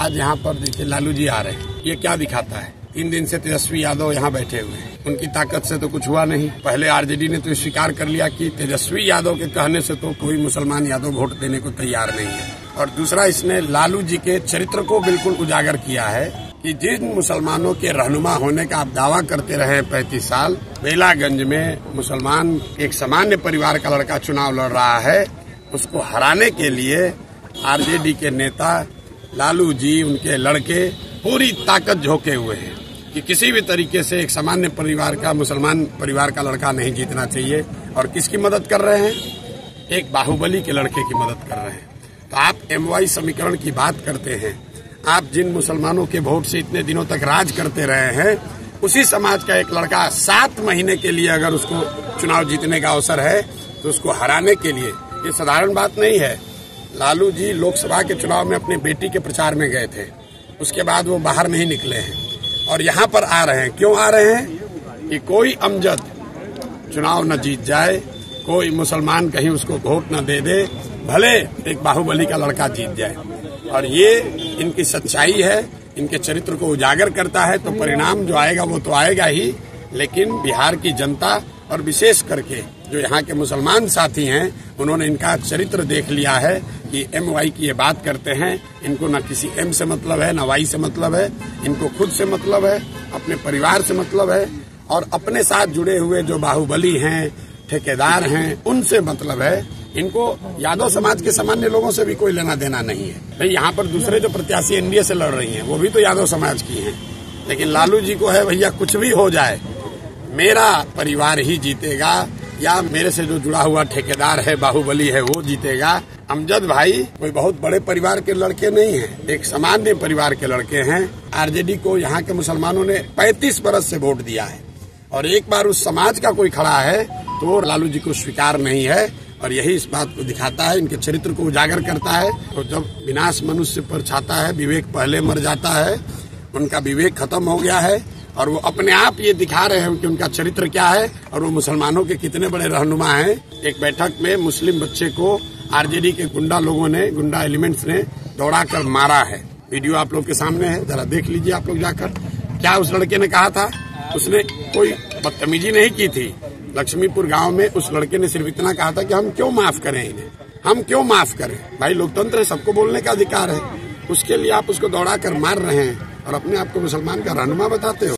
आज यहाँ पर देखिए लालू जी आ रहे हैं, ये क्या दिखाता है? 3 दिन से तेजस्वी यादव यहाँ बैठे हुए हैं, उनकी ताकत से तो कुछ हुआ नहीं। पहले आरजेडी ने तो स्वीकार कर लिया कि तेजस्वी यादव के कहने से तो कोई मुसलमान यादव वोट देने को तैयार नहीं है। और दूसरा, इसने लालू जी के चरित्र को बिल्कुल उजागर किया है कि जिन मुसलमानों के रहनुमा होने का आप दावा करते रहे 35 साल, बेलागंज में मुसलमान एक सामान्य परिवार का लड़का चुनाव लड़ रहा है, उसको हराने के लिए आरजेडी के नेता लालू जी, उनके लड़के पूरी ताकत झोंके हुए हैं कि किसी भी तरीके से एक सामान्य परिवार का, मुसलमान परिवार का लड़का नहीं जीतना चाहिए। और किसकी मदद कर रहे हैं? एक बाहुबली के लड़के की मदद कर रहे हैं। तो आप MY समीकरण की बात करते हैं, आप जिन मुसलमानों के वोट से इतने दिनों तक राज करते रहे हैं, उसी समाज का एक लड़का 7 महीने के लिए अगर उसको चुनाव जीतने का अवसर है तो उसको हराने के लिए, ये साधारण बात नहीं है। लालू जी लोकसभा के चुनाव में अपने बेटी के प्रचार में गए थे, उसके बाद वो बाहर नहीं निकले हैं और यहाँ पर आ रहे हैं। क्यों आ रहे हैं? कि कोई अमजद चुनाव न जीत जाए, कोई मुसलमान कहीं उसको वोट न दे दे, भले एक बाहुबली का लड़का जीत जाए। और ये इनकी सच्चाई है, इनके चरित्र को उजागर करता है। तो परिणाम जो आएगा वो तो आएगा ही, लेकिन बिहार की जनता और विशेष करके जो यहाँ के मुसलमान साथी हैं, उन्होंने इनका चरित्र देख लिया है कि MY की ये बात करते हैं, इनको न किसी M से मतलब है, न Y से मतलब है, इनको खुद से मतलब है, अपने परिवार से मतलब है और अपने साथ जुड़े हुए जो बाहुबली हैं, ठेकेदार हैं, उनसे मतलब है। इनको यादव समाज के सामान्य लोगों से भी कोई लेना देना नहीं है। भाई यहाँ पर दूसरे जो प्रत्याशी NDA से लड़ रही हैं, वो भी तो यादव समाज की हैं, लेकिन लालू जी को है भैया कुछ भी हो जाए, मेरा परिवार ही जीतेगा या मेरे से जो जुड़ा हुआ ठेकेदार है, बाहुबली है, वो जीतेगा। अमजद भाई कोई बहुत बड़े परिवार के लड़के नहीं हैं, एक सामान्य परिवार के लड़के हैं। आरजेडी को यहाँ के मुसलमानों ने 35 बरस से वोट दिया है और एक बार उस समाज का कोई खड़ा है तो लालू जी को स्वीकार नहीं है। और यही इस बात को दिखाता है, इनके चरित्र को उजागर करता है। तो जब विनाश मनुष्य पर छाता है, विवेक पहले मर जाता है, उनका विवेक खत्म हो गया है और वो अपने आप ये दिखा रहे हैं कि उनका चरित्र क्या है और वो मुसलमानों के कितने बड़े रहनुमा हैं। एक बैठक में मुस्लिम बच्चे को आरजेडी के गुंडा लोगों ने, गुंडा एलिमेंट्स ने दौड़ा कर मारा है। वीडियो आप लोग के सामने है, जरा देख लीजिए आप लोग जाकर। क्या उस लड़के ने कहा था? उसने कोई बदतमीजी नहीं की थी। लक्ष्मीपुर गांव में उस लड़के ने सिर्फ इतना कहा था कि हम क्यों माफ करें इन्हें, हम क्यों माफ करें। भाई लोकतंत्र है, सबको बोलने का अधिकार है। उसके लिए आप उसको दौड़ा कर मार रहे हैं और अपने आप को मुसलमान का रहनुमा बताते हो।